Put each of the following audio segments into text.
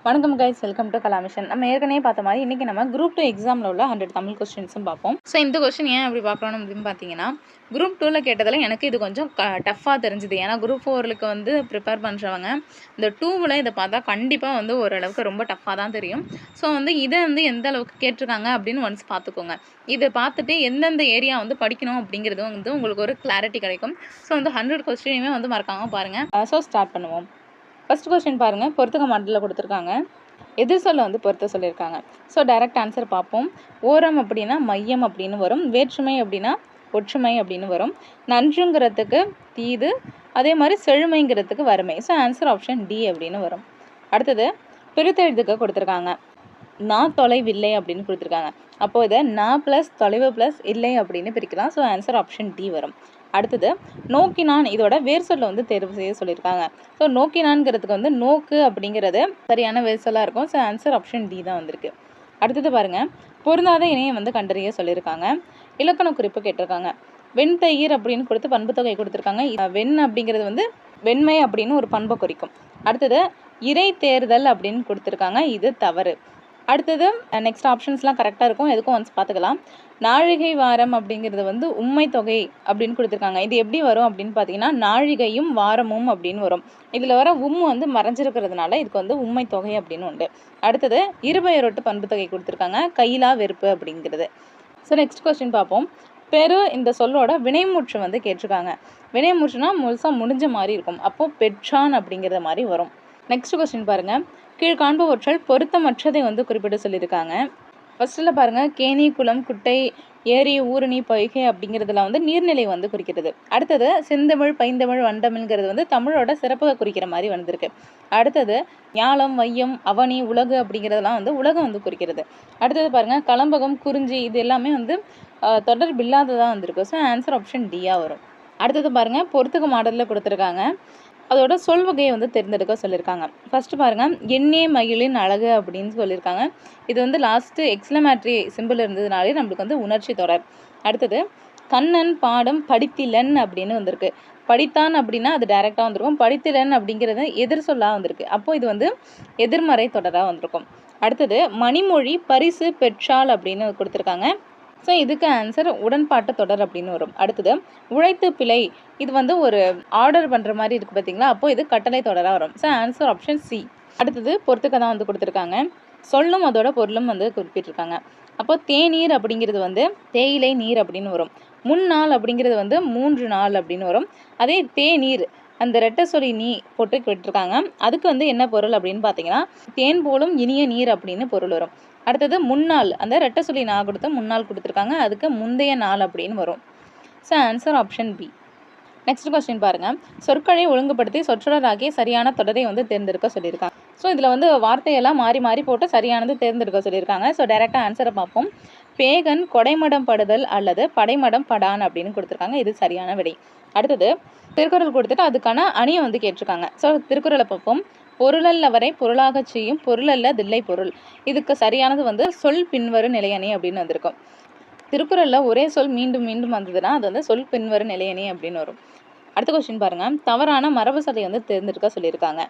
வணக்கம் guys, welcome to கலாமிஷன். நம்ம ஏற்கனவே பார்த்த மாதிரி இன்றைக்கி நம்ம குரூப் 2 எக்ஸாமில் உள்ள 100 தமிழ் கொஸ்டின்ஸும் பார்ப்போம். ஸோ இந்த கொஸ்டின் ஏன் அப்படி பார்க்கணும் அப்படின்னு பார்த்தீங்கன்னா, குரூப் 2ல் கேட்டதில் எனக்கு இது கொஞ்சம் டஃப்பாக தெரிஞ்சுது. ஏன்னா குரூப் 4க்கு வந்து ப்ரிப்பேர் பண்ணுறவங்க இந்த 2வில் இதை பார்த்தா கண்டிப்பாக வந்து ஓரளவுக்கு ரொம்ப டஃப்பாக தான் தெரியும். ஸோ வந்து இதை வந்து எந்த அளவுக்கு கேட்டிருக்காங்க அப்படின்னு ஒன்ஸ் பார்த்துக்கோங்க. இதை பார்த்துட்டு எந்தெந்த ஏரியா வந்து படிக்கணும் அப்படிங்கிறது வந்து உங்களுக்கு ஒரு கிளாரிட்டி கிடைக்கும். ஸோ வந்து 100 கொஸ்டினையுமே வந்து மறக்காமல் பாருங்கள். ஸோ ஸ்டார்ட் பண்ணுவோம். ஃபர்ஸ்ட் கொஸ்டின் பாருங்கள், பொறுத்துக்க மாடலில் கொடுத்துருக்காங்க. எதிர் சொல்ல வந்து பொறுத்த சொல்லியிருக்காங்க. ஸோ டைரக்ட் ஆன்சர் பார்ப்போம். ஓரம் அப்படின்னா மையம் அப்படின்னு வரும். வேற்றுமை அப்படின்னா ஒற்றுமை அப்படின்னு வரும். நன்றுங்கிறதுக்கு தீது, அதே மாதிரி செழுமைங்கிறதுக்கு வறுமை. ஸோ ஆன்சர் ஆப்ஷன் டி அப்படின்னு வரும். அடுத்தது பிரித்தெழுதுக்க கொடுத்துருக்காங்க. நான் தொலைவில்லை அப்படின்னு கொடுத்துருக்காங்க. அப்போது இதை நான் ப்ளஸ் தொலைவு ப்ளஸ் இல்லை அப்படின்னு பிரிக்கலாம். ஸோ ஆன்சர் ஆப்ஷன் டி வரும். அடுத்தது நோக்கினான், இதோட வேர் சொல்ல வந்து தேர்வு செய்ய சொல்லியிருக்காங்க. ஸோ நோக்கினான்ங்கிறதுக்கு வந்து நோக்கு அப்படிங்கிறது சரியான வேர் சொல்லாக இருக்கும். ஸோ ஆன்சர் ஆப்ஷன் டி தான் வந்திருக்கு. அடுத்தது பாருங்கள், பொருந்தாத இணையை வந்து கண்டறிய சொல்லியிருக்காங்க. இலக்கண குறிப்பு கேட்டிருக்காங்க. வெண்தயிர் அப்படின்னு கொடுத்து பண்பு தொகை கொடுத்துருக்காங்க. வெண் அப்படிங்கிறது வந்து வெண்மை அப்படின்னு ஒரு பண்பை குறிக்கும். அடுத்தது இறை தேர்தல் அப்படின்னு கொடுத்துருக்காங்க. இது தவறு. அடுத்தது நெக்ஸ்ட் ஆப்ஷன்ஸ்லாம் கரெக்டாக இருக்கும், எதுக்கும் ஒன்ஸ் பார்த்துக்கலாம். நாழிகை வாரம் அப்படிங்கிறது வந்து உண்மை தொகை அப்படின்னு கொடுத்துருக்காங்க. இது எப்படி வரும் அப்படின்னு பார்த்தீங்கன்னா, நாழிகையும் வாரமும் அப்படின்னு வரும். இதில் வர வந்து மறைஞ்சிருக்கிறதுனால இதுக்கு வந்து உண்மை தொகை அப்படின்னு உண்டு. அடுத்தது இருபெயரொட்டு பண்பு தொகை கொடுத்துருக்காங்க. கையிலா வெறுப்பு அப்படிங்கிறது. ஸோ நெக்ஸ்ட் கொஸ்டின் பார்ப்போம். இந்த சொல்லோட வினைமுற்று வந்து கேட்டிருக்காங்க. வினைமுற்றுனா முழுசாக முடிஞ்ச மாதிரி இருக்கும். அப்போது பெற்றான் அப்படிங்கிறத மாதிரி வரும். நெக்ஸ்ட் கொஸ்டின் பாருங்கள், கீழ்காண்பவற்றால் பொருத்தமற்றதை வந்து குறிப்பிட்டு சொல்லியிருக்காங்க. ஃபர்ஸ்ட்டில் பாருங்கள், கேணி, குளம், குட்டை, ஏரி, ஊரணி, பொய்கை அப்படிங்கிறதுல வந்து நீர்நிலை வந்து குறிக்கிறது. அடுத்தது செந்தமிழ், பைந்தமிழ், வண்டமிழ்ங்கிறது வந்து தமிழோட சிறப்பாக குறிக்கிற மாதிரி வந்திருக்கு. அடுத்தது ஞாலம், வையம், அவனி, உலகு அப்படிங்கிறதெல்லாம் வந்து உலகம் வந்து குறிக்கிறது. அடுத்தது பாருங்கள், களம்பகம், குறிஞ்சி, இது எல்லாமே வந்து தொடர்பில்லாததாக வந்திருக்கு. ஸோ ஆன்சர் ஆப்ஷன் டியாக வரும். அடுத்தது பாருங்கள், பொறுத்துக்க மாடலில் கொடுத்துருக்காங்க. அதோட சொல் வகையை வந்து தேர்ந்தெடுக்க சொல்லியிருக்காங்க. ஃபஸ்ட்டு பாருங்கள், எண்ணே மயிலின் அழகு அப்படின்னு சொல்லியிருக்காங்க. இது வந்து லாஸ்ட்டு எக்ஸ்லமேட்ரி சிம்பிள் இருந்ததுனாலே நம்மளுக்கு வந்து உணர்ச்சி தொடர். அடுத்தது கண்ணன் பாடம் படித்திலன் அப்படின்னு வந்திருக்கு. படித்தான் அப்படின்னா அது டைரெக்டாக வந்திருக்கும். படித்திலன் அப்படிங்கிறது எதிர் சொல்லாக வந்திருக்கு. அப்போது இது வந்து எதிர்மறை தொடராக வந்திருக்கும். அடுத்தது மணிமொழி பரிசு பெற்றாள் அப்படின்னு கொடுத்துருக்காங்க. ஸோ இதுக்கு ஆன்சர் உடன்பாட்டு தொடர் அப்படின்னு வரும். அடுத்தது உழைத்து பிழை, இது வந்து ஒரு ஆர்டர் பண்ணுற மாதிரி இருக்குது பார்த்தீங்களா, அப்போது இது கட்டளை தொடராக வரும். So answer option C. அடுத்தது பொறுத்துக்க தான் வந்து கொடுத்துருக்காங்க. சொல்லும் அதோட பொருளும் வந்து குறிப்பிட்டிருக்காங்க. அப்போது தேநீர் அப்படிங்கிறது வந்து தேயிலை நீர் அப்படின்னு வரும். முன்னாள் அப்படிங்கிறது வந்து 3 நாள் அப்படின்னு வரும். அதே தேநீர் அந்த ரெட்டை சொல்லி நீ போட்டு விட்டுருக்காங்க. அதுக்கு வந்து என்ன பொருள் அப்படின்னு பார்த்தீங்கன்னா, தேன் போலும் இனிய நீர் அப்படின்னு பொருள் வரும். அடுத்தது முன்னாள், அந்த ரெட்டை சொல்லி நான் கொடுத்து முன்னாள் கொடுத்துருக்காங்க. அதுக்கு முந்தைய நாள் அப்படின்னு வரும். So answer option B. Next question பாருங்கள், சொற்களை ஒழுங்குபடுத்தி சொற்றொடராகிய சரியான தொடரை வந்து தேர்ந்தெடுக்க சொல்லியிருக்காங்க. ஸோ இதில் வந்து வார்த்தையெல்லாம் மாறி மாறி போட்டு சரியானது தேர்ந்தெடுக்க சொல்லியிருக்காங்க. ஸோ டைரெக்டாக ஆன்சரை பார்ப்போம். பேகன் கொடைமடம் படுதல் அல்லது படைமடம் படான் அப்படின்னு கொடுத்துருக்காங்க. இது சரியான விடை. அடுத்தது திருக்குறள் கொடுத்துட்டு அதுக்கான அணியை வந்து கேட்டிருக்காங்க. ஸோ திருக்குறளை பார்ப்போம். பொருளல்ல வரை பொருளாக செய்யும் பொருளல்ல தில்லை பொருள். இதுக்கு சரியானது வந்து சொல் பின்வரும் நிலையணி அப்படின்னு வந்திருக்கும். திருக்குறளில் ஒரே சொல் மீண்டும் மீண்டும் வந்ததுன்னா அது வந்து சொல் பின்வரும் நிலையணி அப்படின்னு வரும். அடுத்த கொஸ்டின் பாருங்கள், தவறான மரபு சொல்லை வந்து தேர்ந்தெடுக்க சொல்லியிருக்காங்க.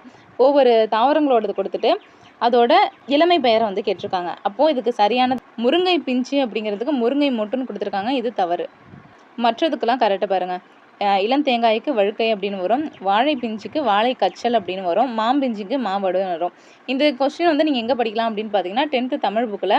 ஒவ்வொரு தாவரங்களோடது கொடுத்துட்டு அதோட இளமை பெயரை வந்து கேட்டிருக்காங்க. அப்போது இதுக்கு சரியான முருங்கை பிஞ்சு அப்படிங்கிறதுக்கு முருங்கை மொட்டுன்னு கொடுத்துருக்காங்க. இது தவறு. மற்றதுக்கெல்லாம் கரெக்டாக பாருங்கள். இளந்தேங்காய்க்கு வழுக்கை அப்படின்னு வரும். வாழை பிஞ்சுக்கு வாழை கச்சல் அப்படின்னு வரும். மாம்பிஞ்சுக்கு மாவடுன்னு வரும். இந்த கொஸ்டின் வந்து நீங்கள் எங்கே படிக்கலாம் அப்படின்னு பார்த்தீங்கன்னா, 10th தமிழ் புக்கில்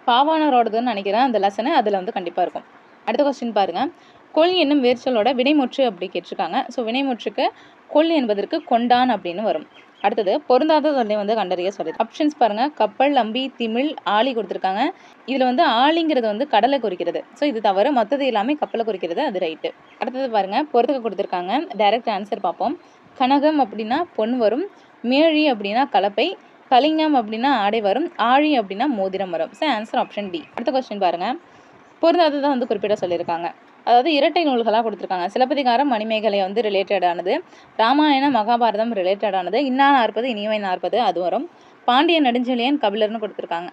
பாவாணரோடதுன்னு நினைக்கிறேன் அந்த லெசனு, அதில் வந்து கண்டிப்பாக இருக்கும். அடுத்த கொஸ்டின் பாருங்கள், கொள் என்னும் வேர்ச்சொல்லோட வினைமுற்று அப்படி கேட்டிருக்காங்க. ஸோ வினைமுற்றுக்கு கொள் என்பதற்கு கொண்டான் அப்படின்னு வரும். அடுத்தது பொருந்தாத சொல்லை வந்து கண்டறிய சொல்லுது. ஆப்ஷன்ஸ் பாருங்கள், கப்பல், அம்பி, திமிழ், ஆழி கொடுத்துருக்காங்க. இதில் வந்து ஆழிங்கிறது வந்து கடலை குறிக்கிறது. ஸோ இது தவறு. மற்றது எல்லாமே கப்பலை குறிக்கிறது, அது ரைட்டு. அடுத்தது பாருங்கள், பொறுத்துக்க கொடுத்துருக்காங்க. டைரக்ட் ஆன்சர் பார்ப்போம். கனகம் அப்படின்னா பொன் வரும். மேழி அப்படின்னா கலப்பை. கலிங்கம் அப்படின்னா ஆடை வரும். ஆழி அப்படின்னா மோதிரம் வரும். So answer option D. அடுத்த கொஸ்டின் பாருங்கள், பொருந்தாததான் வந்து குறிப்பிட சொல்லியிருக்காங்க. அதாவது இரட்டை நூல்களாக கொடுத்துருக்காங்க. சிலப்பதிகாரம் மணிமேகலை வந்து ரிலேட்டடானது. ராமாயணம் மகாபாரதம் ரிலேட்டடானது. இன்னா 40 இனியவை 40 அது வரும். பாண்டிய நெடுஞ்செழியன் கபிலர்னு கொடுத்துருக்காங்க.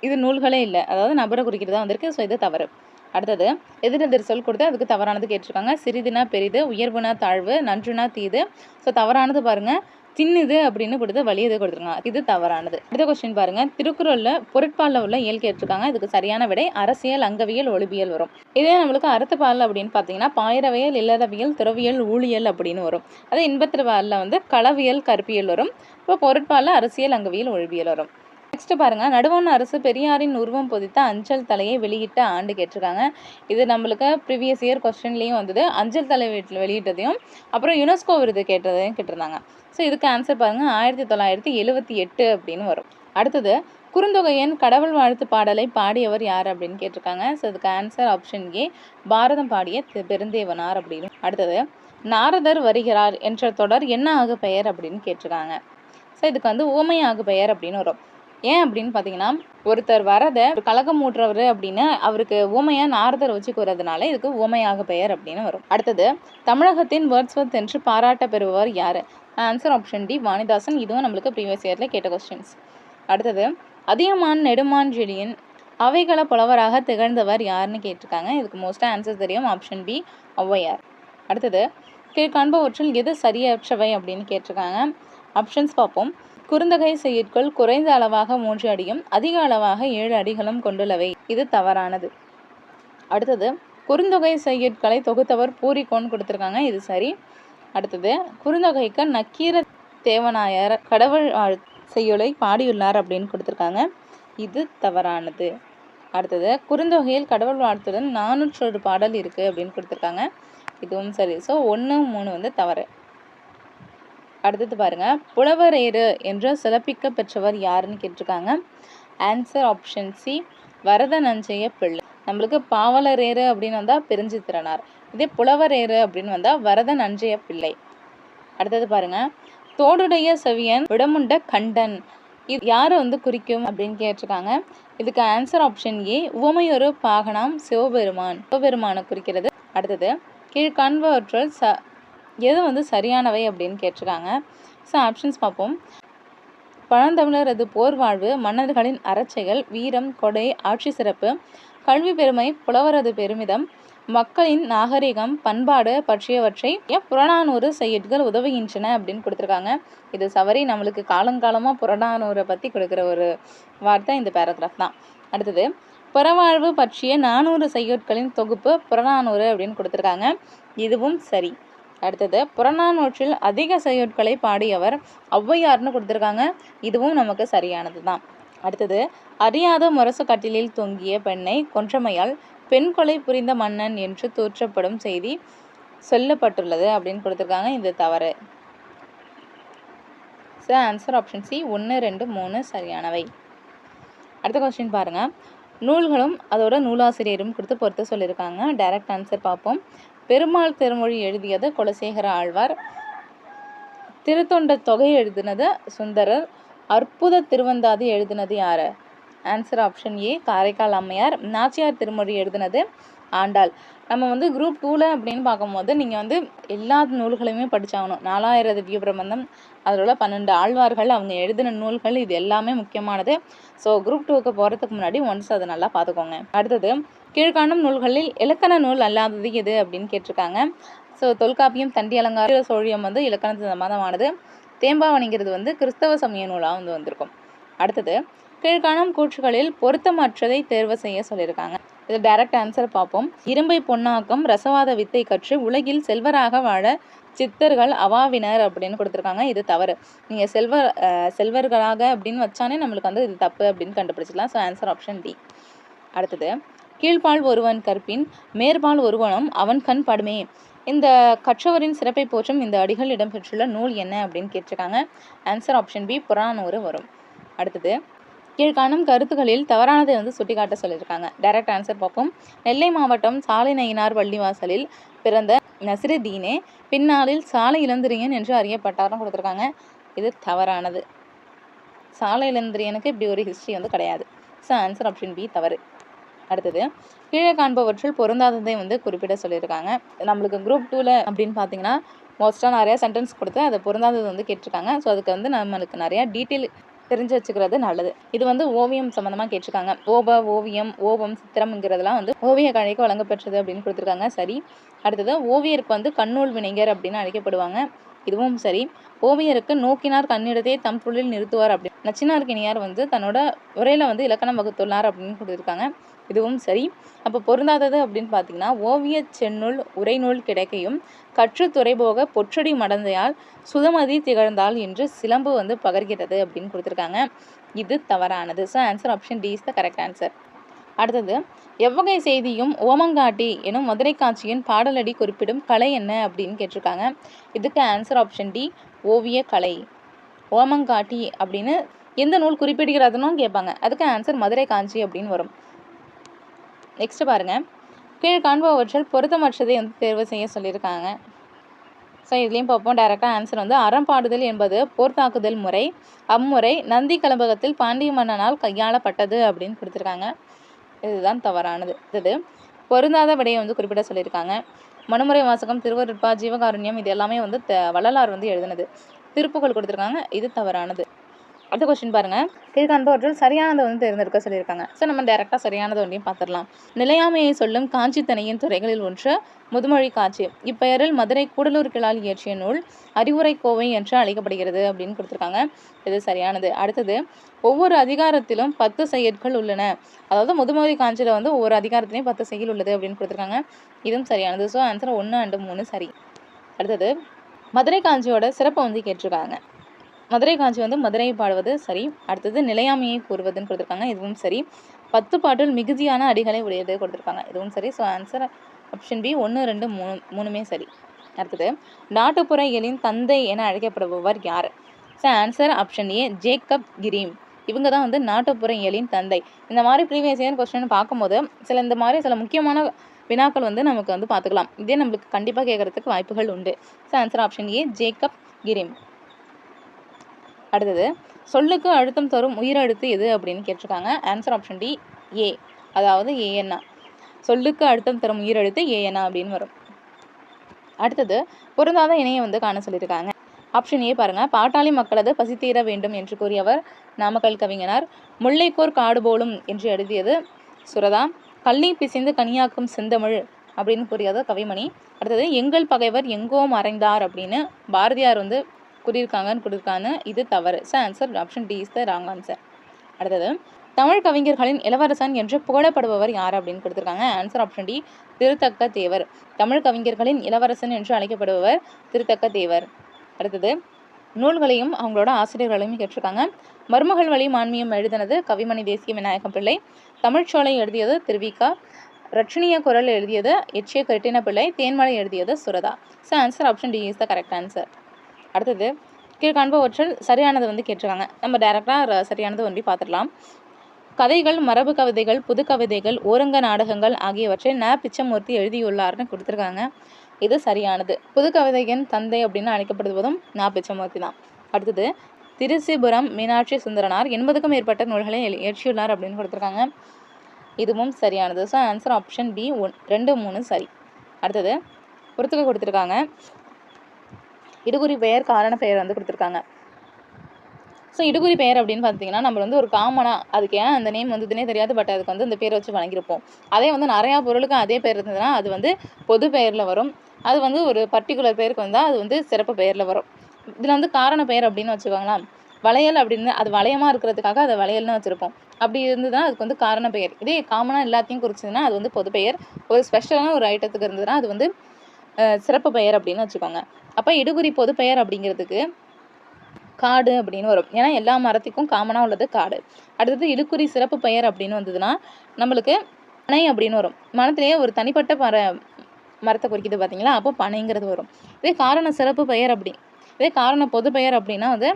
இது நூல்களே இல்லை, அதாவது நபரை குறிக்கிறதா வந்திருக்கு. ஸோ இது தவறு. அடுத்தது எதிரெதிர் சொல் கொடுத்து அதுக்கு தவறானது கேட்டிருக்காங்க. சிறிதுனா பெரிது, உயர்வுனா தாழ்வு, நன்றுனா தீது. ஸோ தவறானது பாருங்கள், தின்னுது அப்படின்னு கொடுத்து வலியது கொடுத்துருக்காங்க. இது தவறானது. அடுத்த கொஸ்டின் பாருங்க. திருக்குறள்ல பொருட்பாலில் உள்ள இயல் கேட்டிருக்காங்க. இதுக்கு சரியான விடை அரசியல், அங்கவியல், ஒளிபியல் வரும். இதே நம்மளுக்கு அறத்துப்பால் அப்படின்னு பார்த்தீங்கன்னா பாயிரவியல், இல்லறவியல், துறவியல், ஊழியல் அப்படின்னு வரும். அதே இன்பத்திற்பாலில் வந்து களவியல், கற்பியல் வரும். இப்போ பொருட்பாலில் அரசியல், அங்கவியல், ஒளிபியல் வரும். நெக்ஸ்ட் பாருங்க. நடுவண் அரசு பெரியாரின் உருவம் பொதித்த அஞ்சல் தலையை வெளியிட்ட ஆண்டு கேட்டிருக்காங்க. இது நம்மளுக்கு ப்ரீவியஸ் இயர் கொஸ்டின்லேயும் வந்தது. அஞ்சல் தலை வெளியிட்டதையும் அப்புறம் யுனெஸ்கோ விருது கேட்டதையும் கேட்டிருந்தாங்க. ஸோ இதுக்கு ஆன்சர் பாருங்க 1978 அப்படின்னு வரும். அடுத்தது குறுந்தொகையின் கடவுள் வாழ்த்து பாடலை பாடியவர் யார் அப்படின்னு கேட்டிருக்காங்க. ஸோ இதுக்கு ஆன்சர் ஆப்ஷன் ஏ, பாரதம் பாடிய பெருந்தேவனார் அப்படின்னு. அடுத்தது நாரதர் வருகிறார் என்ற தொடர் என்ன ஆகு பெயர் அப்படின்னு கேட்டிருக்காங்க. ஸோ இதுக்கு வந்து உவமையாகு பெயர் அப்படின்னு வரும். ஏன் அப்படின்னு பார்த்தீங்கன்னா ஒருத்தர் வரதை கலகம் மூட்டுறவர் அப்படின்னு அவருக்கு உவமையா நாரதர் வச்சு கூறதுனால இதுக்கு உவமையாக பெயர் அப்படின்னு வரும். அடுத்தது தமிழகத்தின் வேர்ட்ஸ்வர்த் என்று பாராட்ட பெறுபவர் யாரு? Answer option D, Vanidasan. இதுவும் நம்மளுக்கு ப்ரீவியஸ் இயர்ல கேட்ட கொஸ்டின்ஸ். அடுத்தது அதியமான் நெடுமான்ஜெழியன் அவைகள புலவராக திகழ்ந்தவர் யாருன்னு கேட்டிருக்காங்க. இதுக்கு மோஸ்டா ஆன்சர் தெரியும். Option B, Avvaiyar. அடுத்தது கீழ்காண்பவற்றில் எது சரியற்றவை அப்படின்னு கேட்டிருக்காங்க. ஆப்ஷன்ஸ் பார்ப்போம். குறுந்தொகை செய்யுட்கள் குறைந்த அளவாக 3 அடியும் அதிக அளவாக 7 அடிகளும் கொண்டுள்ளவை. இது தவறானது. அடுத்தது குறுந்தொகை செய்யுட்களை தொகுத்தவர் பூரிக்கோன் கொடுத்துருக்காங்க. இது சரி. அடுத்தது குறுந்தொகைக்கு நக்கீர தேவநாயர் கடவுள் செய்யுளை பாடியுள்ளார் அப்படின்னு கொடுத்துருக்காங்க. இது தவறானது. அடுத்தது குறுந்தொகையில் கடவுள் வாழ்த்துடன் 401 பாடல் இருக்குது அப்படின்னு கொடுத்துருக்காங்க. இதுவும் சரி. ஸோ 1, 3 வந்து தவறு. அடுத்தது பாருங்க. புலவரேறு என்று சிறப்பிக்க பெற்றவர் யாருன்னு கேட்டிருக்காங்க. ஆன்சர் ஆப்ஷன் சி, வரத நஞ்சைய பிள்ளை. நம்மளுக்கு பாவலரேறு அப்படின்னு வந்தால் பிரிஞ்சு திறனார். இதே புலவரேறு அப்படின்னு வந்தால் வரத நஞ்சைய பிள்ளை. அடுத்தது பாருங்க. தோடுடைய செவியன் விடமுண்ட கண்டன் இது யாரை வந்து குறிக்கும் அப்படின்னு கேட்டிருக்காங்க. இதுக்கு ஆன்சர் ஆப்ஷன் ஏ, உவமையொரு பாகனாம் சிவபெருமானை குறிக்கிறது. அடுத்தது கீழ்காண்பவற்றுள் எது வந்து சரியானவை அப்படின்னு கேட்டிருக்காங்க. ஸோ ஆப்ஷன்ஸ் பார்ப்போம். பழந்தமிழரது போர் வாழ்வு, மன்னர்களின் அறச்செயல், வீரம், கொடை, ஆட்சி சிறப்பு, கல்வி பெருமை, புலவரது பெருமிதம், மக்களின் நாகரிகம், பண்பாடு பற்றியவற்றை புறநானூறு செய்யுட்கள் உதவுகின்றன அப்படின்னு கொடுத்துருக்காங்க. இது சவரி. நம்மளுக்கு காலங்காலமாக புறநானூரை பற்றி கொடுக்குற ஒரு வார்த்தை இந்த பேராகிராஃப் தான். அடுத்தது புறவாழ்வு பற்றிய 400 செய்யுட்களின் தொகுப்பு புறநானூறு அப்படின்னு கொடுத்துருக்காங்க. இதுவும் சரி. அடுத்தது புறநானூற்றில் அதிக செய்யுட்களை பாடியவர் ஔவையார்னு கொடுத்துருக்காங்க. இதுவும் நமக்கு சரியானது தான். அடுத்தது அறியாத முரசு கட்டிலில் தொங்கிய பெண்ணை கொன்றமையால் பெண் கொலை புரிந்த மன்னன் என்று தோற்றப்படும் செய்தி சொல்லப்பட்டுள்ளது அப்படின்னு கொடுத்துருக்காங்க. இது தவறு. ஸோ ஆன்சர் ஆப்ஷன் சி, 1, 2, 3 சரியானவை. அடுத்த கொஸ்டின் பாருங்க. நூல்களும் அதோட நூலாசிரியரும் கொடுத்து பொறுத்து சொல்லியிருக்காங்க. டைரக்ட் ஆன்சர் பார்ப்போம். பெருமாள் திருமொழி எழுதியது குலசேகர ஆழ்வார். திருத்தொண்ட தொகை எழுதினது சுந்தரர். அற்புத திருவந்தாதி எழுதினது யாரு? ஆன்சர் ஆப்ஷன் ஏ, காரைக்கால் அம்மையார். நாச்சியார் திருமொழி எழுதினது ஆண்டாள். நம்ம வந்து குரூப் 2ல் அப்படின்னு பார்க்கும்போது நீங்கள் வந்து எல்லா நூல்களையுமே படித்தாகணும். 4000 திவ்ய பிரபந்தம், அதில் உள்ள 12 ஆழ்வார்கள், அவங்க எழுதின நூல்கள், இது எல்லாமே முக்கியமானது. ஸோ குரூப் 2க்கு போகிறதுக்கு முன்னாடி ஒன்ஸ் அதை நல்லா பார்த்துக்கோங்க. அடுத்தது கீழ்காணும் நூல்களில் இலக்கண நூல் அல்லாதது எது அப்படின்னு கேட்டிருக்காங்க. ஸோ தொல்காப்பியம், தண்டி அலங்கார சோழியம் வந்து இலக்கணத்து சம்பந்தமானது. தேம்பாவணிங்கிறது வந்து கிறிஸ்தவ சமய நூலாக வந்து வந்திருக்கும். அடுத்தது கீழ்காணும் கூற்றுகளில் பொருத்தமற்றதை தேர்வு செய்ய சொல்லியிருக்காங்க. இது டைரக்ட் ஆன்சர் பார்ப்போம். இரும்பை பொன்னாக்கம் ரசவாத வித்தை கற்று உலகில் செல்வராக வாழ சித்தர்கள் அவாவினர் அப்படின்னு கொடுத்துருக்காங்க. இது தவறு. நீங்கள் செல்வர்களாக அப்படின்னு வச்சானே நம்மளுக்கு வந்து இது தப்பு அப்படின்னு கண்டுபிடிச்சிடலாம். So answer option D. அடுத்தது கீழ்பால் ஒருவன் கற்பின் மேற்பால் ஒருவனும் அவன் கண் படுமே. இந்த கற்றவரின் சிறப்பை போற்றும் இந்த அடிகள் இடம்பெற்றுள்ள நூல் என்ன அப்படின்னு கேட்டிருக்காங்க. ஆன்சர் ஆப்ஷன் பி, புறநானூறு வரும். அடுத்தது கீழ்காணும் கருத்துக்களில் தவறானதை வந்து சுட்டிக்காட்ட சொல்லியிருக்காங்க. டைரக்ட் ஆன்சர் பார்ப்போம். நெல்லை மாவட்டம் சாலை நயினார் பள்ளிவாசலில் பிறந்த நசிருதீனே பின்னாளில் சாலை இளந்திரியன் என்று அறியப்பட்டார்னு கொடுத்துருக்காங்க. இது தவறானது. சாலை இளந்திரியனுக்கு இப்படி ஒரு ஹிஸ்ட்ரி வந்து கிடையாது. ஸோ ஆன்சர் ஆப்ஷன் பி தவறு. அடுத்தது கீழே காண்பவற்றில் பொருந்தாததை வந்து குறிப்பிட சொல்லியிருக்காங்க. நம்மளுக்கு குரூப் 2ல் அப்படின்னு பார்த்தீங்கன்னா மோஸ்ட்டாக நிறையா சென்டென்ஸ் கொடுத்து அதை பொருந்தாதது வந்து கேட்டிருக்காங்க. ஸோ அதுக்கு வந்து நம்மளுக்கு நிறையா டீட்டெயில் தெரிஞ்சு வச்சுக்கிறது நல்லது. இது வந்து ஓவியம் சம்மந்தமாக கேட்டிருக்காங்க. ஓவியம், ஓவம், சித்திரம்ங்கிறதுலாம் வந்து ஓவிய கலைக்கு வழங்கப்பெற்றது அப்படின்னு கொடுத்துருக்காங்க. சரி. அடுத்தது ஓவியருக்கு வந்து கண்ணூல் வினைஞர் அப்படின்னு அழைக்கப்படுவாங்க. இதுவும் சரி. ஓவியருக்கு நோக்கினார் கண்ணிடத்தே தம் தொழில் நிறுத்துவார் அப்படின்னு நச்சினார்க்கினியார் வந்து தன்னோட உரையில வந்து இலக்கணம் வகுத்துள்ளார் அப்படின்னு கொடுத்துருக்காங்க. இதுவும் சரி. அப்போ பொருந்தாதது அப்படின்னு பார்த்தீங்கன்னா, ஓவிய செந்நூல் உரைநூல் கிடைக்கையும் கற்று துறைபோக பொற்றடி மடந்தையால் சுதமதி திகழ்ந்தாள் என்று சிலம்பு வந்து பகர்கிறது அப்படின்னு கொடுத்துருக்காங்க. இது தவறானது. So answer option D is the correct answer. அடுத்தது, எவ்வகை செய்தியும் ஓமங்காட்டி எனும் மதுரை காட்சியின் பாடலடி குறிப்பிடும் கலை என்ன அப்படின்னு கேட்டிருக்காங்க. இதுக்கு ஆன்சர் ஆப்ஷன் டி ஓவிய கலை. ஓமங்காட்டி அப்படின்னு எந்த நூல் குறிப்பிடுகிறதுன்னு கேட்பாங்க. அதுக்கு ஆன்சர் மதுரை காஞ்சி அப்படின்னு வரும். நெக்ஸ்ட் பாருங்க, கீழ் காண்பவற்றில் பொருத்தமற்றதை வந்து தேர்வு செய்ய சொல்லியிருக்காங்க. ஸோ இதுலேயும் பார்ப்போம். டைரெக்டாக ஆன்சர் வந்து அறம்பாடுதல் என்பது போர்த்தாக்குதல் முறை. அம்முறை நந்தி கலம்பகத்தில் பாண்டிய மன்னனால் கையாளப்பட்டது அப்படின்னு கொடுத்துருக்காங்க. இதுதான் தவறானது. இது பொருந்தாத விடையை வந்து குறிப்பிட சொல்லியிருக்காங்க. மனுமுறை வாசகம், திருவருட்பா, ஜீவகாருண்யம் இது எல்லாமே வந்து வள்ளலார் வந்து எழுதினது. திருப்புகழ் கொடுத்துருக்காங்க. இது தவறானது. அடுத்த கொஸ்டின் பாருங்க, கீழ்காண்பவற்றில் சரியானதை வந்து தேர்ந்தெடுக்க சொல்லியிருக்காங்க. ஸோ நம்ம டேரெக்டாக சரியானது ஒன்றையும் பார்த்துடலாம். நிலையாமையை சொல்லும் காஞ்சி தனியின் துறைகளில் ஒன்று முதுமொழி காட்சி. இப்பெயரில் மதுரை கூடலூர் கிழால் இயற்றிய நூல் அறிவுரை கோவை என்று அழைக்கப்படுகிறது அப்படின்னு கொடுத்துருக்காங்க. இது சரியானது. அடுத்தது, ஒவ்வொரு அதிகாரத்திலும் 10 செயற்கள் உள்ளன. அதாவது முதுமொழி காஞ்சியில் வந்து ஒவ்வொரு அதிகாரத்திலையும் 10 செயல் உள்ளது அப்படின்னு கொடுத்துருக்காங்க. இதுவும் சரியானது. ஸோ ஆன்சர் 1 and 3 சரி. அடுத்தது, மதுரை காஞ்சியோட சிறப்பை வந்து கேட்டிருக்காங்க. மதுரை காஞ்சி வந்து மதுரையை பாடுவது சரி. அடுத்தது, நிலையாமையை கூறுவதுன்னு கொடுத்துருக்காங்க. இதுவும் சரி. 10 பாட்டில் மிகுதியான அடிகளை உடையது கொடுத்துருக்காங்க. இதுவும் சரி. ஸோ ஆன்சர் ஆப்ஷன் பி 1, 2, 3மே சரி. அடுத்தது, நாட்டுப்புற இயலின் தந்தை என அழைக்கப்படுபவர் யார்? ஸோ ஆன்சர் ஆப்ஷன் ஏ ஜேக்கப் கிரீம். இவங்க தான் வந்து நாட்டுப்புற இயலின் தந்தை. இந்த மாதிரி ப்ரீவியஸ் இயர் கொஸ்டின் பார்க்கும்போது இந்த மாதிரி சில முக்கியமான வினாக்கள் வந்து நமக்கு வந்து பார்த்துக்கலாம். இதே நம்மளுக்கு கண்டிப்பாக கேட்கறதுக்கு வாய்ப்புகள் உண்டு. ஸோ ஆன்சர் ஆப்ஷன் ஏ ஜேக்கப் கிரீம். அடுத்தது, சொல்லுக்கு அழுத்தம் தரும் உயிரெழுத்து எது அப்படின்னு கேட்டிருக்காங்க. ஆன்சர் ஆப்ஷன் டி ஏ, அதாவது ஏஎன்ஆ. சொல்லுக்கு அழுத்தம் தரும் உயிரெழுத்து ஏஎன்ஆ அப்படின்னு வரும். அடுத்தது, பொருந்தாத இணையை வந்து காண சொல்லியிருக்காங்க. ஆப்ஷன் ஏ பாருங்க, பாட்டாளி மக்களது பசி தீர வேண்டும் என்று கூறியவர் நாமக்கல் கவிஞனார். முல்லைக்கோர் காடு போலும் என்று எழுதியது சுரதா. கள்ளி பிசைந்து கனியாக்கும் செந்தமிழ் அப்படின்னு கூறியது கவிமணி. அடுத்தது, எங்கள் பகைவர் எங்கோ மறைந்தார் அப்படின்னு பாரதியார் வந்து கூறியிருக்காங்கன்னு கொடுத்துருக்காங்க. இது தவறு. So answer option D is the wrong answer. அடுத்தது, தமிழ் கவிஞர்களின் இளவரசன் என்று புகழப்படுபவர் யார் அப்படின்னு கொடுத்துருக்காங்க. Answer option D Thiruthakka Thevar. Tamil கவிஞர்களின் இளவரசன் என்று அழைக்கப்படுபவர் திருத்தக்க தேவர். அடுத்தது, நூல்களையும் அவங்களோட ஆசிரியர்களையும் கேட்டிருக்காங்க. மருமகள் வழி மான்மியம் எழுதினது கவிமணி தேசிய விநாயகம் பிள்ளை. தமிழ்ச்சோலை எழுதியது திருவிக்கா. ரட்சணிய குரல் எழுதியது எச்சிய கட்டின பிள்ளை. தேன்மலை எழுதியது Suratha. So answer option D is the correct answer. அடுத்தது, கீழ்காண்பவற்றில் சரியானது வந்து கேட்டிருக்காங்க. நம்ம டைரெக்டாக சரியானது ஒன்றி பார்த்துடலாம். கதைகள், மரபு கவிதைகள், புது கவிதைகள், ஓரங்க நாடகங்கள் ஆகியவற்றை ந. பிச்சமூர்த்தி எழுதியுள்ளார்னு கொடுத்துருக்காங்க. இது சரியானது. புது கவிதையின் தந்தை அப்படின்னு அழைக்கப்படுவதும் ந. பிச்சமூர்த்தி தான். அடுத்தது, திருச்சிபுரம் மீனாட்சி சுந்தரனார் 80க்கும் மேற்பட்ட நூல்களை இயற்றியுள்ளார் அப்படின்னு கொடுத்துருக்காங்க. இதுவும் சரியானது. ஸோ ஆன்சர் ஆப்ஷன் பி 2, 3 சரி. அடுத்தது, பொறுத்துக்க கொடுத்துருக்காங்க. இடுகுறி பெயர், காரண பெயர் வந்து கொடுத்துருக்காங்க. ஸோ இடுகுறி பெயர் அப்படின்னு பார்த்தீங்கன்னா, நம்ம வந்து ஒரு காமனாக அதுக்கு ஏன் அந்த நேம் வந்ததுன்னே தெரியாது. பட் அதுக்கு வந்து அந்த பேரை வச்சு வழங்கியிருப்போம். அதே வந்து நிறையா பொருளுக்கு அதே பேர் இருந்ததுன்னா அது வந்து பொது பெயரில் வரும். அது வந்து ஒரு பர்டிகுலர் பேருக்கு வந்தால் அது வந்து சிறப்பு பெயரில் வரும். இதில் வந்து காரண பெயர் அப்படின்னு வச்சுக்கோங்களா. வளையல் அப்படின்னு அது வளையமாக இருக்கிறதுக்காக அதை வளையல்னு வச்சுருப்போம். அப்படி இருந்ததுன்னா அதுக்கு வந்து காரண பெயர். இதே காமனாக எல்லாத்தையும் குறிச்சதுன்னா அது வந்து பொது பெயர். ஒரு ஸ்பெஷலான ஒரு ஐட்டத்துக்கு இருந்ததுன்னா அது வந்து சிறப்பு பெயர் அப்படின்னு வச்சுக்கோங்க. அப்போ இடுகுறி பொது பெயர் அப்படிங்கிறதுக்கு காடு அப்படின்னு வரும். ஏன்னா எல்லா மரத்துக்கும் காமனாக உள்ளது காடு. அடுத்தது, இடுகுறி சிறப்பு பெயர் அப்படின்னு வந்ததுன்னா நம்மளுக்கு பனை அப்படின்னு வரும். மரத்திலேயே ஒரு தனிப்பட்ட மரத்தை குறிக்கிது பார்த்தீங்களா, அப்போ பனைங்கிறது வரும். இதே காரண சிறப்பு பெயர் இதே காரண பொது பெயர் அப்படின்னா வந்து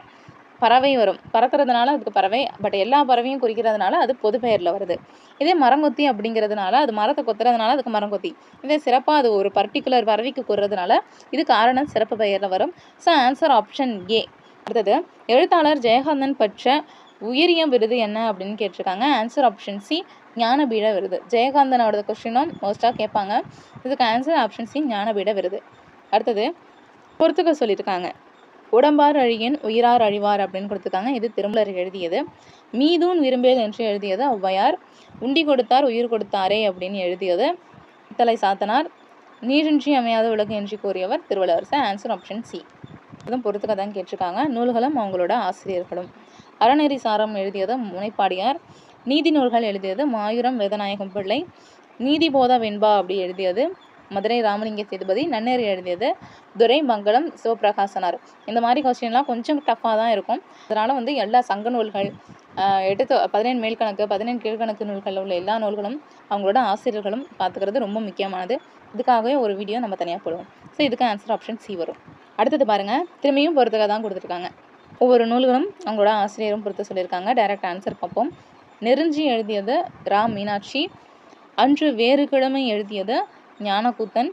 பறவை வரும். பறக்கிறதுனால அதுக்கு பறவை. பட் எல்லா பறவையும் குறிக்கிறதுனால அது பொது பெயரில் வருது. இதே மரங்கொத்தி அப்படிங்கிறதுனால அது மரத்தை கொத்துறதுனால அதுக்கு மரங்கொத்தி. இதே சிறப்பாக அது ஒரு பர்டிகுலர் பறவைக்கு கூறுறதுனால இது காரண சிறப்பு பெயரில் வரும். ஸோ ஆன்சர் ஆப்ஷன் ஏ. அடுத்தது, எழுத்தாளர் ஜெயகாந்தன் பெற்ற உயரிய விருது என்ன அப்படின்னு கேட்டிருக்காங்க. ஆன்சர் ஆப்ஷன் சி ஞானபீட விருது. ஜெயகாந்தனோட கொஸ்டினும் மோஸ்ட்டாக கேட்பாங்க. இதுக்கு ஆன்சர் ஆப்ஷன் சி ஞானபீட விருது. அடுத்தது, பொறுத்துக்க சொல்லியிருக்காங்க. உடம்பார் அழியின் உயிரார் அழிவார் அப்படின்னு கொடுத்துருக்காங்க. இது திருமலர் எழுதியது. மீதூன் விரும்பேல் என்று எழுதியது ஔவையார். உண்டி கொடுத்தார் உயிர் கொடுத்தாரே அப்படின்னு எழுதியது தலை சாத்தனார். நீரின்றி அமையாத உலகு என்று கூறியவர் திருவள்ளுவர். Answer option C. இதுவும் பொறுத்துக்க தான் கேட்டிருக்காங்க. நூல்களும் அவங்களோட ஆசிரியர்களும். அறநெறி சாரம் எழுதியது முனைப்பாடியார். நீதி நூல்கள் எழுதியது மாயூரம் வேதநாயகம் பிள்ளை. நீதி போத வெண்பா அப்படி எழுதியது மதுரை ராமலிங்க சேதுபதி. நன்னெறி எழுதியது துரைமங்கலம் சிவபிரகாசனார். இந்த மாதிரி கொஸ்டின்லாம் கொஞ்சம் டஃப்பாக தான் இருக்கும். அதனால் வந்து எல்லா சங்க நூல்கள் 17 மேல்கணக்கு 17 கீழ்கணக்கு நூல்களில் உள்ள எல்லா நூல்களும் அவங்களோட ஆசிரியர்களும் பார்த்துக்கிறது ரொம்ப முக்கியமானது. இதுக்காகவே ஒரு வீடியோ நம்ம தனியாக போடுவோம். ஸோ இதுக்கு ஆன்சர் ஆப்ஷன் சி வரும். அடுத்தது பாருங்கள், திரும்பியும் பொறுத்துக்க தான் கொடுத்துருக்காங்க. ஒவ்வொரு நூல்களும் அவங்களோட ஆசிரியரும் பொறுத்து சொல்லியிருக்காங்க. டைரக்ட் ஆன்சர் பார்ப்போம். நெருஞ்சி எழுதியது ரா மீனாட்சி. அன்று வேறு கிழமை எழுதியது ஞானக்கூத்தன்.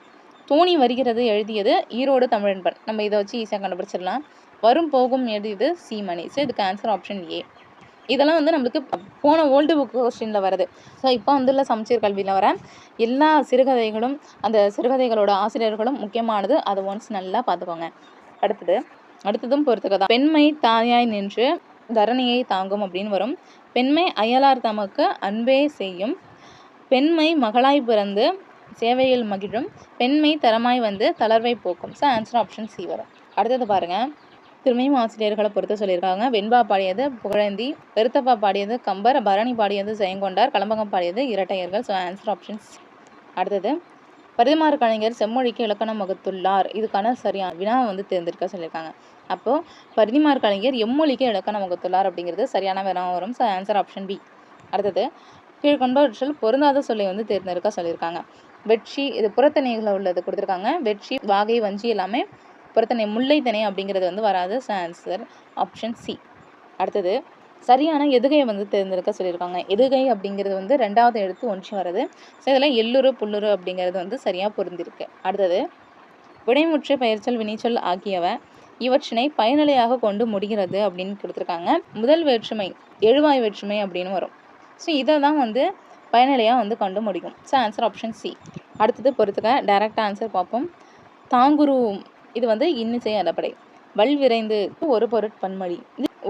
தோணி வருகிறது எழுதியது ஈரோடு தமிழன்பன். நம்ம இதை வச்சு ஈஸியாக கண்டுபிடிச்சிடலாம். வரும் போகும் எழுதியது சீமணி. ஸோ இதுக்கு ஆன்சர் ஆப்ஷன் ஏ. இதெல்லாம் வந்து நம்மளுக்கு போன ஓல்டு புக் கொஸ்டினில் வருது. ஸோ இப்போ வந்துள்ள சமச்சீர் கல்வியில் வர எல்லா சிறுகதைகளும் அந்த சிறுகதைகளோட ஆசிரியர்களும் முக்கியமானது. அதை ஒன்ஸ் நல்லா பார்த்துக்கோங்க. அடுத்ததும் பொறுத்துக்க தான். பெண்மை தாயாய் நின்று தரணியை தாங்கும் அப்படின்னு வரும். பெண்மை அயலார் தமக்கு அன்பே செய்யும். பெண்மை மகளாய் பிறந்து சேவையில் மகிழும். பெண்மை தரமாய் வந்து தளர்வை போக்கும். ஸோ ஆன்சர் ஆப்ஷன் சி வரும். அடுத்தது பாருங்கள், திரும்பியும் ஆசிரியர்களை பொறுத்து சொல்லியிருக்காங்க. வெண்பா பாடியது புகழேந்தி. பெருத்தப்பா பாடியது கம்பர். பரணி பாடியது ஜெயங்கொண்டார். கலம்பகம் பாடியது இரட்டையர்கள். So answer option C. அடுத்தது, பரிதிமாறு கலைஞர் செம்மொழிக்கு இலக்கணம் வகுத்துள்ளார். இதுக்கான சரியான வினா வந்து தேர்ந்தெடுக்க சொல்லியிருக்காங்க. அப்போது பரிதிமாறு கலைஞர் எம்மொழிக்கு இலக்கணம் வகுத்துள்ளார் அப்படிங்கிறது சரியான வினா வரும். So answer option B. அடுத்தது, கீழ்கொண்டவற்றில் பொருந்தாத சொல்லை வந்து தேர்ந்தெடுக்க சொல்லியிருக்காங்க. வெட்சி, இது புறத்தணைகளில் உள்ளது கொடுத்துருக்காங்க. வெட்சி, வாகை, வஞ்சி எல்லாமே புறத்தணை. முல்லைத்தனை அப்படிங்கிறது வந்து வராது. So answer option C. அடுத்தது, சரியான எதுகையை வந்து தேர்ந்தெடுக்க சொல்லியிருக்காங்க. எதுகை அப்படிங்கிறது வந்து 2வது எழுத்து ஒன்றி வருது. ஸோ இதில் எள்ளுரு புல்லுரு அப்படிங்கிறது வந்து சரியாக பொருந்திருக்கு. அடுத்தது, விடைமுற்று பெயர்ச்சொல் வினைச்சொல் ஆகியவை இவற்றினை பயனிலையாக கொண்டு முடிகிறது அப்படின்னு கொடுத்துருக்காங்க. முதல் வேற்றுமை எழுவாய் வேற்றுமை அப்படின்னு வரும். ஸோ இதை தான் வந்து பயனிலையாக வந்து கொண்டு முடியும். So answer option C. அடுத்தது பொறுத்துக்க. டைரக்டாக ஆன்சர் பார்ப்போம். தாங்குரு, இது வந்து இன்னிசை அலப்படை. வல் விரைந்து ஒரு பொருட்பன்மொழி.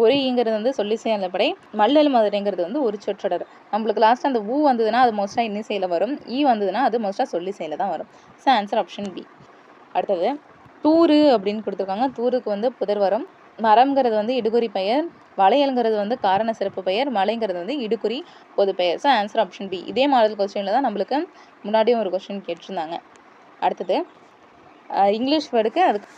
ஒரிங்கிறது வந்து சொல்லிசை அலப்படை. மல்லல் மதுரைங்கிறது வந்து ஒரு சொற்றொடர். நம்மளுக்கு லாஸ்ட்டாக அந்த ஊ வந்ததுன்னா அது மோஸ்ட்டாக இன்னிசையில் வரும். ஈ வந்ததுன்னா அது மோஸ்ட்டாக சொல்லிசையில் தான் வரும். So answer option B. அடுத்தது, தூரு அப்படின்னு கொடுத்துருக்காங்க. தூருக்கு வந்து புதர் வரும். மரம்ங்கிறது வந்து இடுகுறி பெயர். வளையல்ங்கிறது வந்து காரண சிறப்பு பெயர். மலைங்கிறது வந்து இடுகுறி பொது பெயர். So answer option B. இதே மாடல் கொஸ்டினில் தான் நம்மளுக்கு முன்னாடியும் ஒரு கொஸ்டின் கேட்டிருந்தாங்க. அடுத்தது, இங்கிலீஷ் வேர்டுக்கு அதுக்கு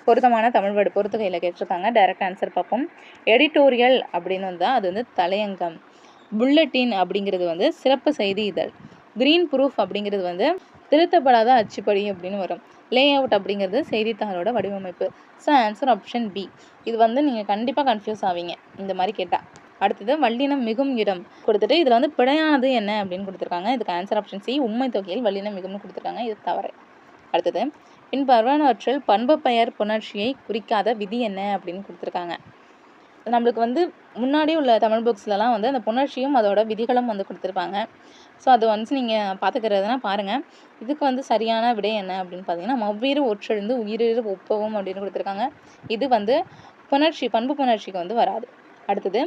பொருத்தமான தமிழ் வேர்டு பொறுத்துகையில் கேட்டிருக்காங்க. டைரக்ட் ஆன்சர் பார்ப்போம். எடிட்டோரியல் அப்படின்னு வந்தால் அது வந்து தலையங்கம். புல்லட்டின் அப்படிங்கிறது வந்து சிறப்பு செய்தி இதழ். கிரீன் ப்ரூஃப் அப்படிங்கிறது வந்து திருத்தப்படாத அச்சுப்படி அப்படின்னு வரும். லே அவுட் அப்படிங்கிறது செய்தித்தாளோட வடிவமைப்பு. So answer option B. இது வந்து நீங்கள் கண்டிப்பாக கன்ஃபியூஸ் ஆவீங்க இந்த மாதிரி கேட்டால். அடுத்தது, வல்லினம் மிகும் இடம் கொடுத்துட்டு இதில் வந்து பிழையானது என்ன அப்படின்னு கொடுத்துருக்காங்க. இதுக்கு ஆன்சர் ஆப்ஷன் சி. உண்மை தொகையில் வல்லினம் மிகும்னு கொடுத்துருக்காங்க. இது தவறு. அடுத்தது, பின்வருவனவற்றில் பண்பு பெயர் புணர்ச்சியை குறிக்காத விதி என்ன அப்படின்னு கொடுத்துருக்காங்க. நம்மளுக்கு வந்து முன்னாடி உள்ள தமிழ் புக்ஸ்லலாம் வந்து அந்த புணர்ச்சியும் அதோட விதிகளும் வந்து கொடுத்துருப்பாங்க. ஸோ அது ஒன்ஸ் நீங்கள் பார்த்துக்கிறதுனா பாருங்கள். இதுக்கு வந்து சரியான விடை என்ன அப்படின்னு பார்த்தீங்கன்னா, மவ்வீறு ஒற்றெழுந்து உயிரிரு ஒப்பவும் அப்படின்னு கொடுத்துருக்காங்க. இது வந்து புணர்ச்சி, பண்பு புணர்ச்சிக்கு வந்து வராது. அடுத்தது,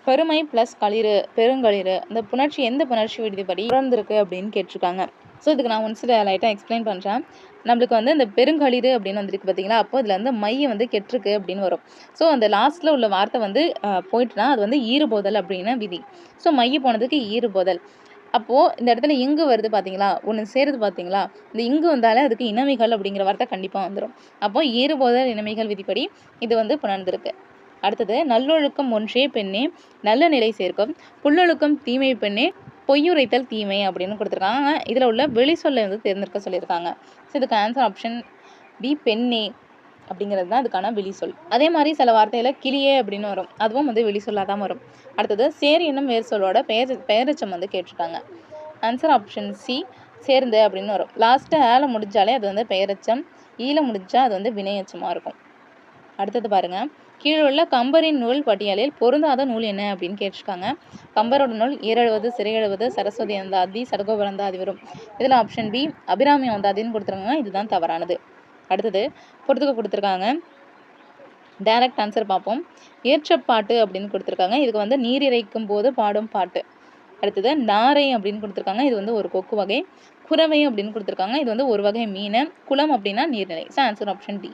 பெருமை ப்ளஸ் களிறு பெருங்களிறு, இந்த புணர்ச்சி எந்த புணர்ச்சி விதிப்படி பிறந்திருக்கு அப்படின்னு கேட்டிருக்காங்க. ஸோ இதுக்கு நான் ஒன்ஸ் லைட்டாக எக்ஸ்பிளைன் பண்ணுறேன். நம்மளுக்கு வந்து இந்த பெருங்களிறு அப்படின்னு வந்துருக்கு பார்த்தீங்களா, அப்போ இதில் வந்து மைய வந்து கெட்டிருக்கு அப்படின்னு வரும். ஸோ அந்த லாஸ்ட்டில் உள்ள வார்த்தை வந்து போயிட்டுனா அது வந்து ஈறுபோதல் அப்படின்னு விதி. ஸோ மைய போனதுக்கு ஈறுபோதல். அப்போது இந்த இடத்துல இங்கு வருது பார்த்தீங்களா, ஒன்று சேருது பார்த்தீங்களா, இந்த இங்கு வந்தாலே அதுக்கு இனமிகள் அப்படிங்கிற வார்த்தை கண்டிப்பாக வந்துடும். அப்போது ஈறுபோதல் இனமிகள் விதிப்படி இது வந்து புணர்ந்திருக்கு. அடுத்தது, நல்லொழுக்கம் ஒன்றே பெண்ணே நல்ல நிலை சேர்க்கும். புல்லொழுக்கம் தீமை பெண்ணே பொய்யுரைத்தல் தீமை அப்படின்னு கொடுத்துருக்காங்க. இதில் உள்ள வெளி சொல்லை வந்து தேர்ந்தெடுக்க சொல்லியிருக்காங்க. ஸோ இதுக்கு ஆன்சர் ஆப்ஷன் பி. பெண்ணே அப்படிங்கிறது தான் இதுக்கான வெளி சொல். அதே மாதிரி சில வார்த்தையில் கிளியே அப்படின்னு வரும். அதுவும் வந்து வெளி சொல்லாக தான் வரும். அடுத்தது, சேர் என்னும் வேர் சொல்லோட பெயரெச்சம் வந்து கேட்டிருக்காங்க. Answer option C. சேர்ந்து அப்படின்னு வரும். லாஸ்ட்டு ஏல முடிஞ்சாலே அது வந்து பெயரெச்சம். ஈல முடிஞ்சால் அது வந்து வினையச்சமாக இருக்கும். அடுத்தது பாருங்கள், கீழே உள்ள கம்பரின் நூல் பட்டியலில் பொருந்தாத நூல் என்ன அப்படின்னு கேட்டிருக்காங்க. கம்பரோட நூல் ஏறெழுவது, சிறையெழுவது, சரஸ்வதி அந்தாதி, சடகோபரந்தாதி வரும். இதில் ஆப்ஷன் பி அபிராமி அந்தாதின்னு கொடுத்துருக்காங்க. இதுதான் தவறானது. அடுத்தது, பொறுத்துக்க கொடுத்துருக்காங்க. டைரக்ட் ஆன்சர் பார்ப்போம். ஏற்றப்பாட்டு அப்படின்னு கொடுத்துருக்காங்க. இதுக்கு வந்து நீர் இறைக்கும் போது பாடும் பாட்டு. அடுத்தது, நாரை அப்படின்னு கொடுத்துருக்காங்க. இது வந்து ஒரு கொக்கு வகை. குறவை அப்படின்னு கொடுத்துருக்காங்க. இது வந்து ஒரு வகை மீன். குளம் அப்படின்னா நீர்நிலை. So answer option D.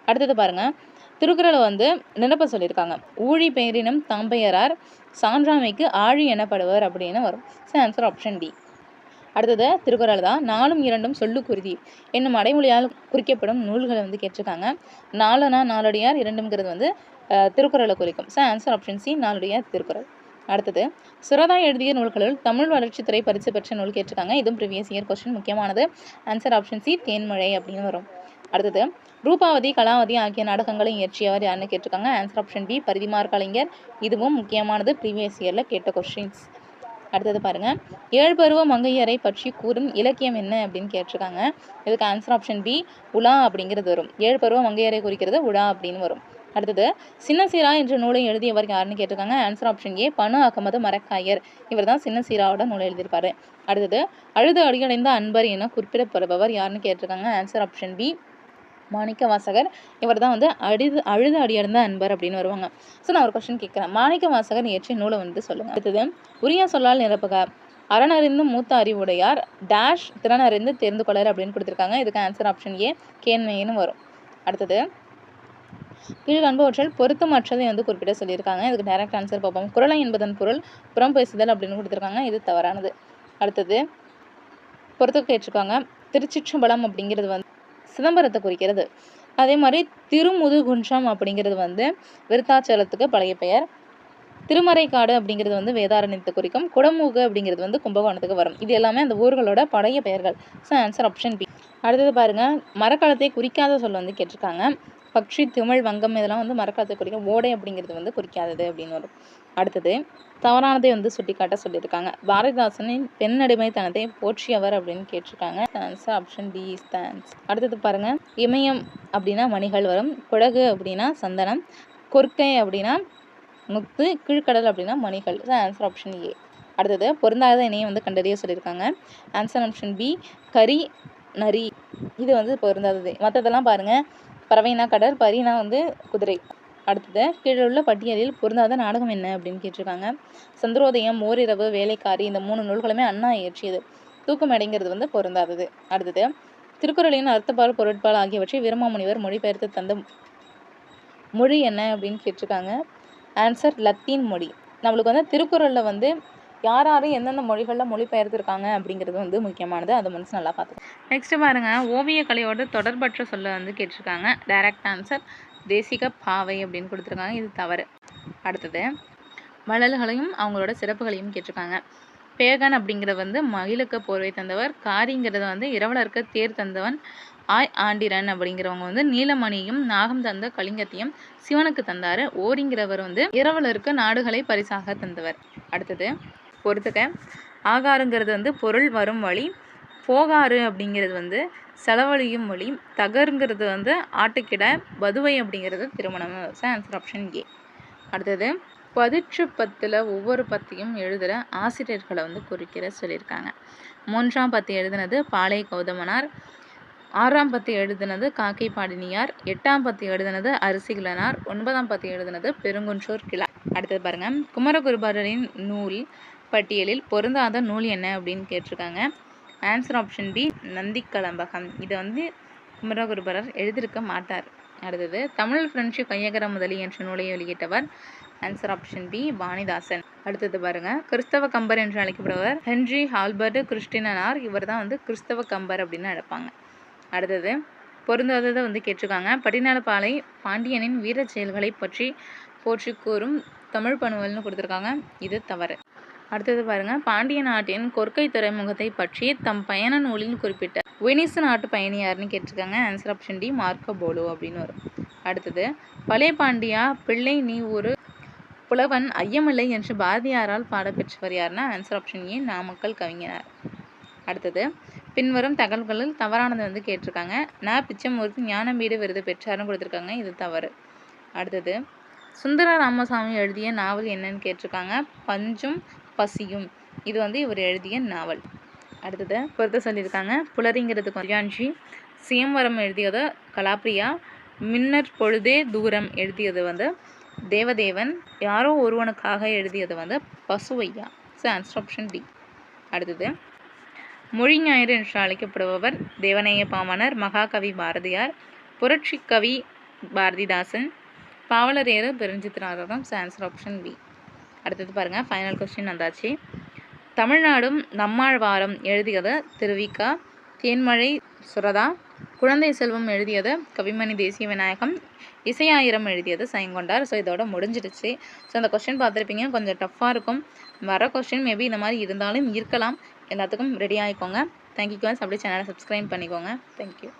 அடுத்தது பாருங்கள், திருக்குறளை வந்து நிரப்ப சொல்லியிருக்காங்க. ஊழி பெயரினும் தாம்பெயரார் சான்றாமைக்கு ஆழி எனப்படுவர் அப்படின்னு வரும். So answer option D. அடுத்தது திருக்குறள் தான். நாலும் இரண்டும் சொல்லுக்குருதி என்னும் அடைமொழியால் குறிக்கப்படும் நூல்களை வந்து கேட்டிருக்காங்க. நாலுனா நாலடியார், இரண்டுங்கிறது வந்து திருக்குறளை குறிக்கும். So answer option C, Naladiyar Thirukkural. அடுத்தது சுரதா எழுதிய நூல்களுள் தமிழ் வளர்ச்சித்துறை பரிசு பெற்ற நூல் கேட்டிருக்காங்க. இதுவும் ப்ரீவியஸ் இயர் கொஸ்டின், முக்கியமானது. ஆன்சர் ஆப்ஷன் சி, தேன்மழை அப்படின்னு வரும். அடுத்தது ரூபாவதி, கலாவதி ஆகிய நாடகங்களை இயற்றியவர் யாருன்னு கேட்டிருக்காங்க. ஆன்சர் ஆப்ஷன் பி, பரிதிமார் கலைஞர். இதுவும் முக்கியமானது, ப்ரீவியஸ் இயரில் கேட்ட கொஸ்டின்ஸ். அடுத்தது பாருங்க, ஏழ்பருவ மங்கையரை பற்றி கூறும் இலக்கியம் என்ன அப்படின்னு கேட்டிருக்காங்க. இதுக்கு ஆன்சர் ஆப்ஷன் பி, உலா அப்படிங்கிறது வரும். ஏழ்பருவ மங்கையரை குறிக்கிறது உலா அப்படின்னு வரும். அடுத்தது சின்னசீரா என்ற நூலை எழுதியவர் யாருன்னு கேட்டிருக்காங்க. ஆன்சர் ஆப்ஷன் ஏ, பனு அகமது மரக்காயர். இவர் தான் சின்னசீராவோட நூலை எழுதியிருப்பாரு. அடுத்தது அழுது அடியடைந்த அன்பர் என குறிப்பிடப்படுபவர் யாருன்னு கேட்டிருக்காங்க. Answer option B, Manikka Vasagar. இவர் தான் வந்து அழுது அடியடைந்த அன்பர் அப்படின்னு வருவாங்க. ஸோ நான் ஒரு கொஸ்டின் கேட்குறேன், மாணிக்க வாசகர் இயற்றிய நூலை வந்து சொல்லுங்கள். அடுத்தது உரிய சொல்லால் நிரப்புக. அறனறிந்து மூத்த அறிவுடையார் டேஷ் திறனறிந்து தெரிந்து கொள்ளர் அப்படின்னு கொடுத்துருக்காங்க. இதுக்கு ஆன்சர் ஆப்ஷன் ஏ, கேண்மைன்னு வரும். அடுத்தது கீழ்காண்பவற்றில் பொருத்தமற்றதை வந்து குறிப்பிட சொல்லியிருக்காங்க. இதுக்கு டைரக்ட் ஆன்சர் பார்ப்போம். குறளை என்பதன் பொருள் புறம் பேசுதல் அப்படின்னு கொடுத்துருக்காங்க. இது தவறானது. அடுத்தது பொறுத்து கேட்டிருக்காங்க. திருச்சிற்றம்பலம் அப்படிங்கிறது வந்து சிதம்பரத்தை குறிக்கிறது. அதே மாதிரி திருமுதுகுன்றம் அப்படிங்கிறது வந்து விருத்தாச்சலத்துக்கு பழைய பெயர். திருமறைக்காடு அப்படிங்கிறது வந்து வேதாரண்யத்தை குறிக்கும். குடமூகு அப்படிங்கிறது வந்து கும்பகோணத்துக்கு வரும். இது எல்லாமே அந்த ஊர்களோட பழைய பெயர்கள். So answer option B. அடுத்தது பாருங்க, மரக்காலத்தை குறிக்காத சொல்ல வந்து கேட்டிருக்காங்க. பக்ஷி, திமிழ், வங்கம் இதெல்லாம் வந்து மரக்காலத்தை குறிக்கும். ஓடை அப்படிங்கிறது வந்து குறிக்காதது அப்படின்னு வரும். அடுத்தது தவறானதை வந்து சுட்டிக்காட்ட சொல்லியிருக்காங்க. பாரதிதாசனின் பெண் அடிமைத்தனத்தை போற்றியவர் அப்படின்னு கேட்டிருக்காங்க. Answer option D is the answer. அடுத்தது பாருங்க, இமயம் அப்படின்னா மணிகள் வரும். குடகு அப்படின்னா சந்தனம். கொற்கை அப்படின்னா முத்து. கீழ்கடல் அப்படின்னா மணிகள். ஆன்சர் ஆப்ஷன் ஏ. அடுத்தது பொருந்தாத இணையை வந்து கண்டறிய சொல்லியிருக்காங்க. ஆன்சர் ஆப்ஷன் பி, கரி, நரி. இது வந்து பொருந்தாதது. மற்றதெல்லாம் பாருங்கள், பறவைனா கடல், பரினா வந்து குதிரை. அடுத்தது கீழே உள்ள பட்டியலில் பொருந்தாத நாடகம் என்ன அப்படின்னு கேட்டிருக்காங்க. சந்திரோதயம், ஓரிரவு, வேலைக்காரி இந்த 3 நூல்களுமே அண்ணா இயற்றியது. தூக்கமடைங்கிறது வந்து பொருந்தாதது. அடுத்தது திருக்குறளின் அர்த்தப்பால், பொருட்பால் ஆகியவற்றை வீரமாமுனிவர் மொழிபெயர்த்து தந்த மொழி என்ன அப்படின்னு கேட்டிருக்காங்க. ஆன்சர் லத்தீன் மொழி. நம்மளுக்கு வந்து திருக்குறளில் வந்து யார் யார் எந்தெந்த மொழிகளில் மொழிபெயர்த்துருக்காங்க அப்படிங்கிறது வந்து முக்கியமானது. அதை மனசு நல்லா பார்த்துக்கோங்க. நெக்ஸ்ட்டு பாருங்கள், ஓவியக்கலையோட தொடர்பற்ற சொல்ல வந்து கேட்டிருக்காங்க. டைரக்ட் ஆன்சர் தேசிக பாவை அப்படின்னு கொடுத்துருக்காங்க. இது தவறு. அடுத்தது வள்ளல்களையும் அவங்களோட சிறப்புகளையும் கேட்டிருக்காங்க. பேகன் அப்படிங்கிறது வந்து மகிழுக்கு போர்வை தந்தவர். காரிங்கிறது வந்து இரவலருக்கு தேர் தந்தவன். ஆண்டிரன் அப்படிங்கிறவங்க வந்து நீலமணியும் நாகம் தந்த கலிங்கத்தையும் சிவனுக்கு தந்தார். ஓரிங்கிறவர் வந்து இரவலருக்கு நாடுகளை பரிசாக தந்தவர். அடுத்தது பொறுத்துக்க. ஆகாருங்கிறது வந்து பொருள் வரும் வழி. போகாறு அப்படிங்கிறது வந்து செலவழியும் வழி. தகருங்கிறது வந்து ஆட்டுக்கிட. பதுவை அப்படிங்கிறது திருமணம். ஆன்சர் ஆப்ஷன் ஏ. அடுத்தது பதிற்று பத்தில் ஒவ்வொரு பத்தியும் எழுதுகிற ஆசிரியர்களை வந்து குறிக்கிற சொல்லியிருக்காங்க. 3ஆம் பத்தி எழுதினது பாலை கௌதமனார். 6ஆம் பத்தி எழுதினது காக்கை பாடினியார். 8ஆம் பத்தி எழுதினது அரிசிகிழனார். 9ஆம் பத்தி எழுதினது பெருங்குன்றூர் கிழார். அடுத்தது பாருங்க, குமரகுருபரரின் நூல் பட்டியலில் பொருந்தாத நூல் என்ன அப்படின்னு கேட்டிருக்காங்க. Answer option B, Nandikkalambagam. இதை வந்து குமரகுருபரர் எழுதியிருக்க மாட்டார். அடுத்தது தமிழ் பிரெஞ்சு கையகர முதலி என்ற நூலை வெளியிட்டவர். Answer option B, Vanidasan. அடுத்தது பாருங்க, கிறிஸ்தவ கம்பர் என்று அழைக்கப்படுவர் ஹென்றி ஆல்பர்ட் கிறிஸ்டினார். இவர் தான் வந்து கிறிஸ்தவ கம்பர் அப்படின்னு அழைப்பாங்க. அடுத்தது பொருந்தாததை வந்து கேட்டிருக்காங்க. பட்டினப்பாலை பாண்டியனின் வீர செயல்களை பற்றி போற்றி கூறும் தமிழ் பணுவல்னு கொடுத்துருக்காங்க. இது தவறு. அடுத்தது பாருங்க, பாண்டிய நாட்டின் கொற்கை துறைமுகத்தை பற்றி தம் பயண நூலில் குறிப்பிட்ட வெனிஸ் நாட்டு பயணியார்னு கேட்டிருக்காங்க. Answer option D, Marco Polo அப்படின்னு வரும். அடுத்தது பலே பாண்டியா பிள்ளை நீ ஒரு புலவன் ஐயமில்லை என்று பாரதியாரால் பாடப்பெற்றவர் யாருன்னா. Answer option A, Namakkal Kavignar. அடுத்தது பின்வரும் தகவல்களில் தவறானது வந்து கேட்டிருக்காங்க. பிச்சமூர்த்தி ஞானபீட விருது பெற்றாருன்னு கொடுத்துருக்காங்க. இது தவறு. அடுத்தது சுந்தர ராமசாமி எழுதிய நாவல் என்னன்னு கேட்டிருக்காங்க. பஞ்சும் பசியும். இது வந்து இவர் எழுதிய நாவல். அடுத்தது பொறுத்த சொல்லியிருக்காங்க. புலரிங்கிறது கொஞ்சாஞ்சி. சியம்வரம் எழுதியது கலாப்ரியா. மின்னர் பொழுதே தூரம் எழுதியது வந்து தேவதேவன். யாரோ ஒருவனுக்காக எழுதியது வந்து பசுவையா. Answer option D. அடுத்தது மொழி ஞாயிறு என்று அழைக்கப்படுபவர் தேவநேய பாவாணர். மகாகவி பாரதியார். புரட்சி கவி Bharathidasan. Pavalareru Perunchithiranar. So answer option B. அடுத்தது பாருங்கள், ஃபைனல் கொஸ்டின் வந்தாச்சு. தமிழ்நாடும் நம்மாழ்வாரம் எழுதியது திருவிக. தேன்மழை சுரதா. குழந்தை செல்வம் எழுதியது கவிமணி தேசிய விநாயகம். இசையாயிரம் எழுதியது சயங்கொண்டார். ஸோ இதோட முடிஞ்சிடுச்சு. ஸோ அந்த கொஸ்டின் பார்த்துருப்பீங்க, கொஞ்சம் டஃப்பாக இருக்கும். வர கொஸ்டின் மேபி இந்த மாதிரி இருந்தாலும் இருக்கலாம். எல்லாத்துக்கும் ரெடி ஆகிக்கோங்க. Thank you guys. அப்படியே சேனலை சப்ஸ்கிரைப் பண்ணிக்கோங்க. தேங்க்யூ.